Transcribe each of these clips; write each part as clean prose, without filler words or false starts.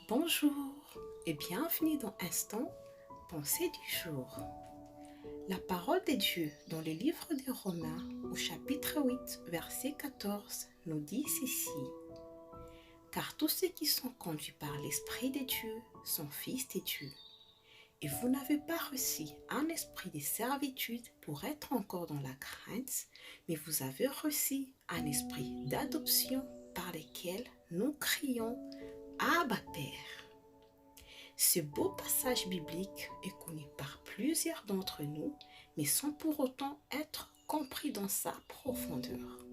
Bonjour et bienvenue dans Instant Pensée du jour. La parole de Dieu dans le livre des Romains au chapitre 8 verset 14 nous dit ceci. Car tous ceux qui sont conduits par l'Esprit de Dieu sont fils de Dieu. Et vous n'avez pas reçu un esprit de servitude pour être encore dans la crainte, mais vous avez reçu un esprit d'adoption par lequel nous crions Abba Père. Ce beau passage biblique est connu par plusieurs d'entre nous, mais sans pour autant être compris dans sa profondeur.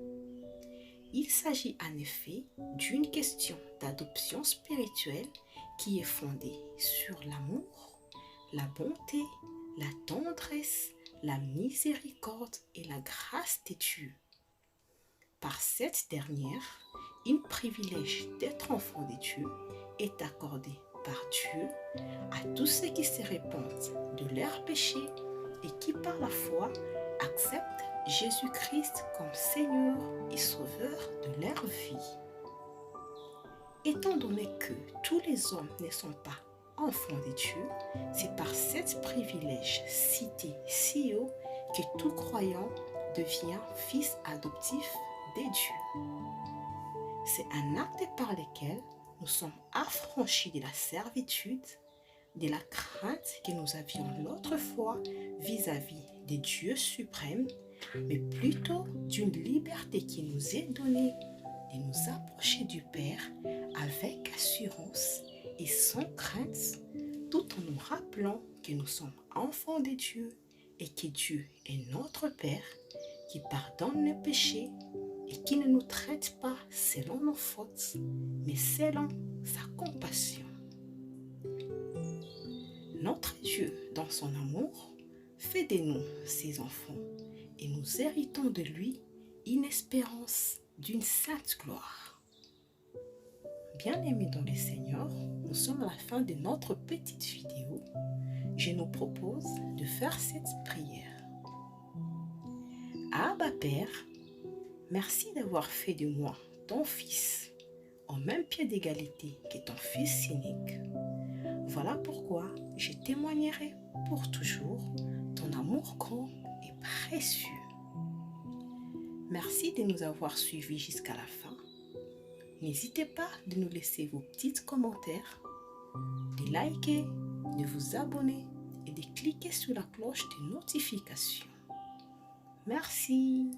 Il s'agit en effet d'une question d'adoption spirituelle qui est fondée sur l'amour, la bonté, la tendresse, la miséricorde et la grâce de Dieu. Par cette dernière, un privilège d'être enfant de Dieu est accordé par Dieu à tous ceux qui se répandent de leurs péchés et qui par la foi acceptent Jésus-Christ comme Seigneur et Sauveur de leur vie. Étant donné que tous les hommes ne sont pas enfants de Dieu, c'est par cet privilège cité si haut que tout croyant devient fils adoptif de Dieu. C'est un acte par lequel nous sommes affranchis de la servitude, de la crainte que nous avions l'autrefois vis-à-vis des dieux suprêmes, mais plutôt d'une liberté qui nous est donnée de nous approcher du Père avec assurance et sans crainte, tout en nous rappelant que nous sommes enfants de Dieu et que Dieu est notre Père qui pardonne nos péchés et qui ne nous traite pas selon nos fautes, mais selon sa compassion. Notre Dieu, dans son amour, fait de nous ses enfants et nous héritons de lui une espérance d'une sainte gloire. Bien-aimés dans le Seigneur, nous sommes à la fin de notre petite vidéo. Je nous propose de faire cette prière. Abba Père, merci d'avoir fait de moi ton fils, au même pied d'égalité que ton fils unique. Voilà pourquoi je témoignerai pour toujours ton amour grand et précieux. Merci de nous avoir suivis jusqu'à la fin. N'hésitez pas de nous laisser vos petits commentaires, de liker, de vous abonner et de cliquer sur la cloche de notification. Merci.